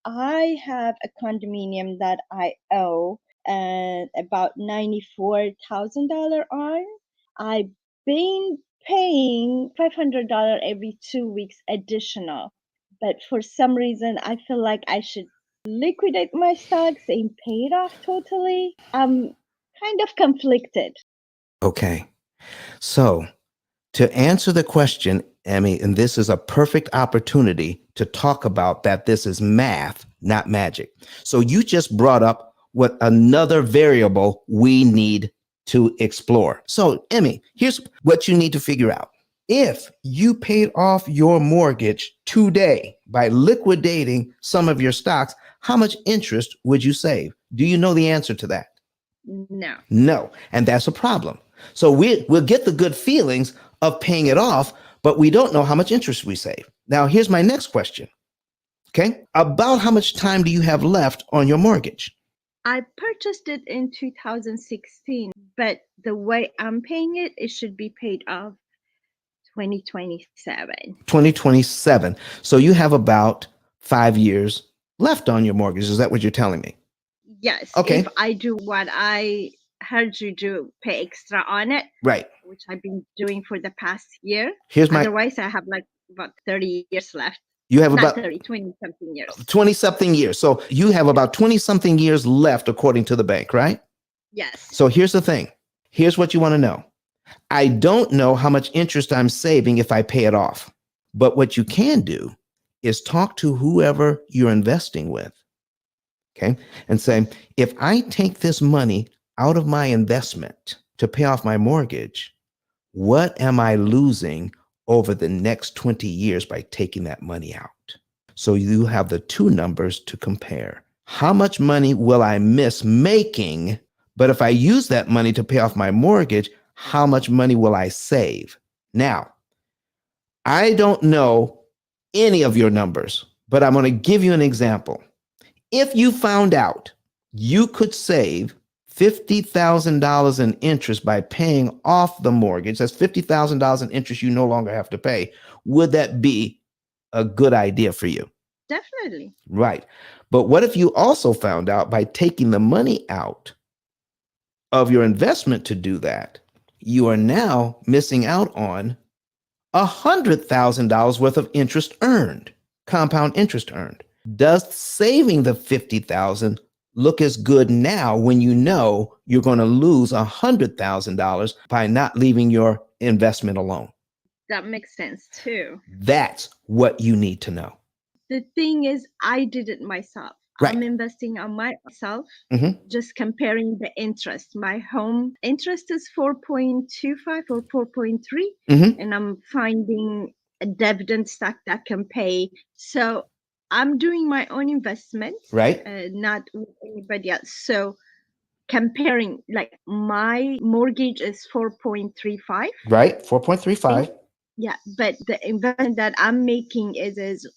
I have a condominium that I owe and about $94,000 on. I've been paying $500 every 2 weeks additional, but for some reason I feel like I should liquidate my stocks and pay it off totally. I'm kind of conflicted. Okay. So to answer the question, Emmy, and this is a perfect opportunity to talk about that this is math, not magic. So you just brought up what another variable we need to explore. So, Emmy, here's what you need to figure out. If you paid off your mortgage today by liquidating some of your stocks, how much interest would you save? Do you know the answer to that? No. No. And that's a problem. So we'll get the good feelings of paying it off, but we don't know how much interest we save. Now, here's my next question. Okay. About how much time do you have left on your mortgage? I purchased it in 2016, but the way I'm paying it, it should be paid off 2027. 2027. So you have about 5 years left on your mortgage. Is that what you're telling me? Yes. Okay. If I do what I heard you do, pay extra on it. Right. Which I've been doing for the past year. Here's Otherwise, I have like about 30 years left. You have Not about 30, 20 something years. 20 something years. So you have about 20 something years left according to the bank, right? Yes. So here's the thing. Here's what you want to know. I don't know how much interest I'm saving if I pay it off. But what you can do is talk to whoever you're investing with. Okay. And say, if I take this money out of my investment to pay off my mortgage, what am I losing over the next 20 years by taking that money out? So you have the two numbers to compare. How much money will I miss making? But if I use that money to pay off my mortgage, how much money will I save? Now, I don't know any of your numbers, but I'm going to give you an example. If you found out you could save $50,000 in interest by paying off the mortgage, that's $50,000 in interest you no longer have to pay, would that be a good idea for you? Definitely. Right. But what if you also found out by taking the money out of your investment to do that, you are now missing out on $100,000 worth of interest earned, compound interest earned. Does saving the $50,000 look as good now when you know you're going to lose $100,000 by not leaving your investment alone? That makes sense too. That's what you need to know. The thing is, I did it myself. Right. I'm investing on myself, Mm-hmm. just comparing the interest. My home interest is 4.25 or 4.3, Mm-hmm. and I'm finding a dividend stock that can pay. So I'm doing my own investment, Right. not with anybody else. So comparing, like my mortgage is 4.35. Right. 4.35. Yeah, but the investment that I'm making is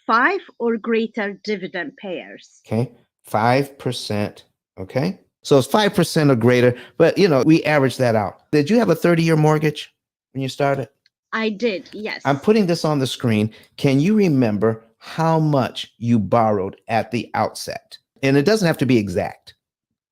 5 or greater dividend payers. Okay. 5%. Okay. So it's 5% or greater, but we average that out. Did you have a 30-year mortgage when you started? I did, yes. I'm putting this on the screen. Can you remember how much you borrowed at the outset? And it doesn't have to be exact.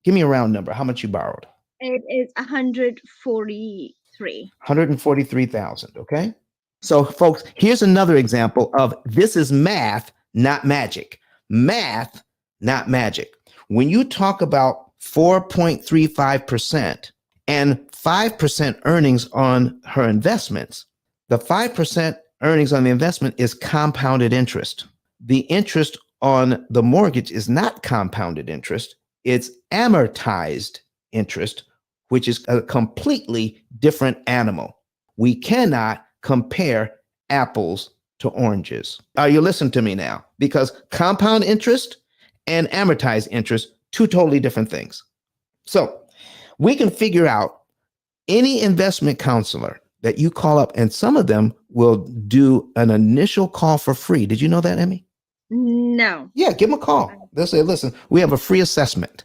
Give me a round number. How much you borrowed? It is 143. 143,000. Okay. So folks, here's another example of this is math, not magic. Math, not magic. When you talk about 4.35% and 5% earnings on her investments, the 5% earnings on the investment is compounded interest. The interest on the mortgage is not compounded interest. It's amortized interest, which is a completely different animal. We cannot compare apples to oranges. Are you listening to me now? Because compound interest and amortized interest, two totally different things. So we can figure out any investment counselor that you call up, and some of them will do an initial call for free. Did you know that, Emmy? No. Yeah, give them a call. They'll say, listen, we have a free assessment.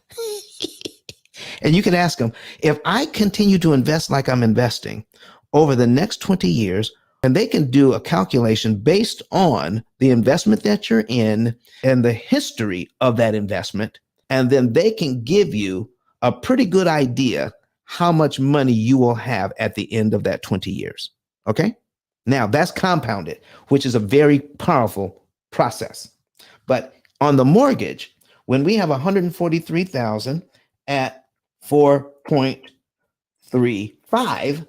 And you can ask them, if I continue to invest like I'm investing over the next 20 years, And they can do a calculation based on the investment that you're in and the history of that investment. And then they can give you a pretty good idea how much money you will have at the end of that 20 years. Okay. Now that's compounded, which is a very powerful process. But on the mortgage, when we have 143,000 at 4.35,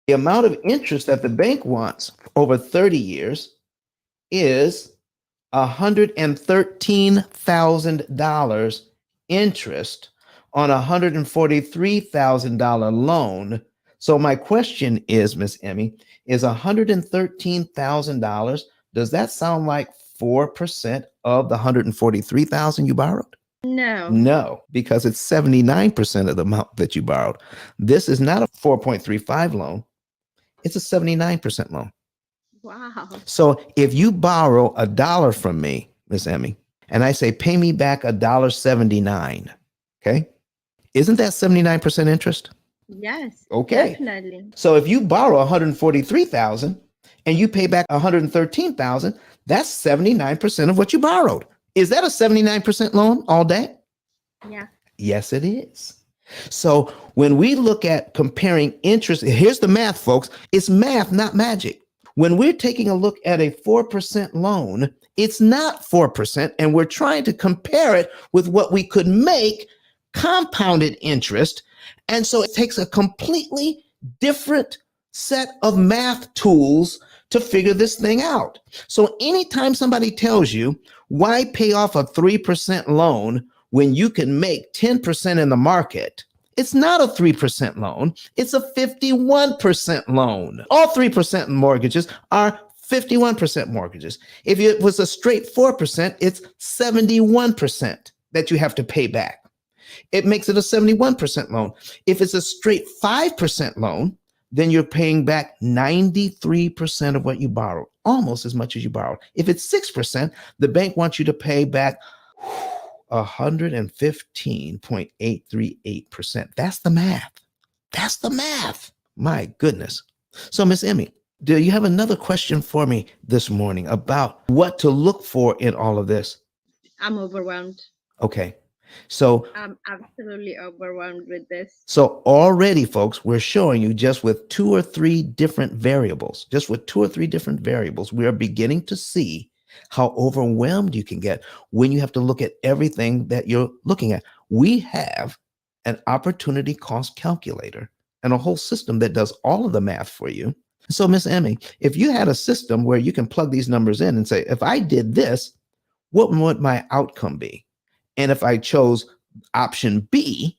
the amount of interest that the bank wants over 30 years is $113,000 interest on a $143,000 loan. So my question is, Miss Emmy, is $113,000, does that sound like 4% of the 143,000 you borrowed? No. No, because it's 79% of the amount that you borrowed. This is not a 4.35 loan. It's a 79% loan. Wow. So if you borrow $1 from me, Miss Emmy, and I say, pay me back $1.79, okay? Isn't that 79% interest? Yes. Okay. Definitely. So if you borrow 143,000 and you pay back 113,000, that's 79% of what you borrowed. Is that a 79% loan all day? Yeah. Yes, it is. So when we look at comparing interest, here's the math, folks. It's math, not magic. When we're taking a look at a 4% loan, it's not 4%, and we're trying to compare it with what we could make compounded interest. And so it takes a completely different set of math tools to figure this thing out. So anytime somebody tells you, why pay off a 3% loan when you can make 10% in the market, it's not a 3% loan. It's a 51% loan. All 3% mortgages are 51% mortgages. If it was a straight 4%, it's 71% that you have to pay back. It makes it a 71% loan. If it's a straight 5% loan, then you're paying back 93% of what you borrowed, almost as much as you borrowed. If it's 6%, the bank wants you to pay back 115.838%. That's the math. That's the math. My goodness. So, Miss Emmy, do you have another question for me this morning about what to look for in all of this? I'm overwhelmed. Okay. So I'm absolutely overwhelmed with this. So already, folks, we're showing you just with 2 or 3 different variables, we are beginning to see how overwhelmed you can get when you have to look at everything that you're looking at. We have an opportunity cost calculator and a whole system that does all of the math for you. So, Miss Emmy, if you had a system where you can plug these numbers in and say, if I did this, what would my outcome be? And if I chose option B,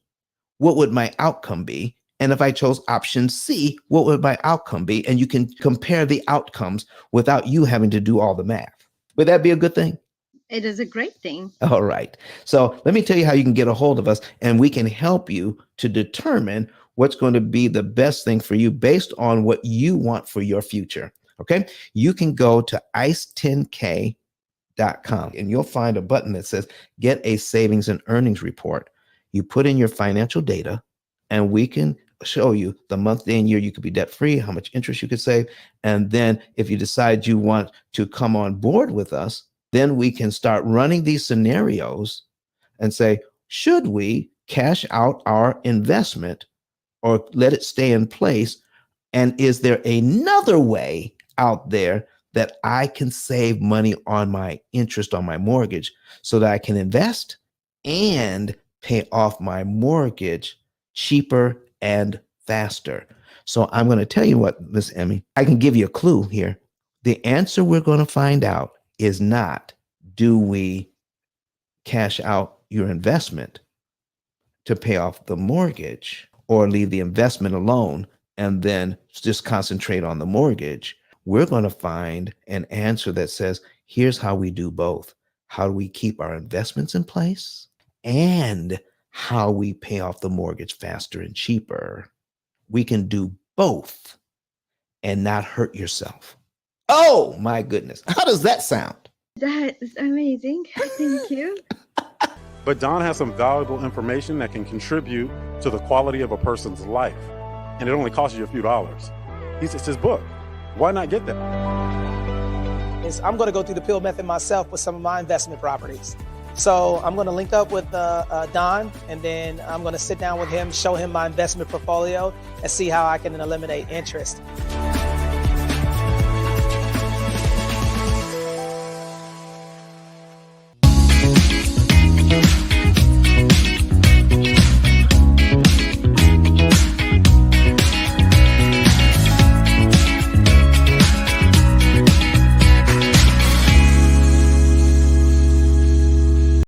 what would my outcome be? And if I chose option C, what would my outcome be? And you can compare the outcomes without you having to do all the math. Would that be a good thing? It is a great thing. All right. So let me tell you how you can get a hold of us, and we can help you to determine what's going to be the best thing for you based on what you want for your future. Okay. You can go to ice10k.com and you'll find a button that says get a savings and earnings report. You put in your financial data and we can show you the month, day, and year you could be debt free, how much interest you could save. And then if you decide you want to come on board with us, then we can start running these scenarios and say, should we cash out our investment or let it stay in place? And is there another way out there that I can save money on my interest on my mortgage so that I can invest and pay off my mortgage cheaper and faster? So I'm going to tell you what, Miss Emmy, I can give you a clue here. The answer we're going to find out is not, do we cash out your investment to pay off the mortgage or leave the investment alone and then just concentrate on the mortgage? We're going to find an answer that says, here's how we do both. How do we keep our investments in place and how we pay off the mortgage faster and cheaper? We can do both and not hurt yourself. Oh my goodness. How does that sound? That is amazing. Thank you. But Don has some valuable information that can contribute to the quality of a person's life. And it only costs you a few dollars. It's his book. Why not get that? I'm going to go through the P.I.L.L method myself with some of my investment properties. So I'm going to link up with Don, and then I'm going to sit down with him, show him my investment portfolio, and see how I can eliminate interest.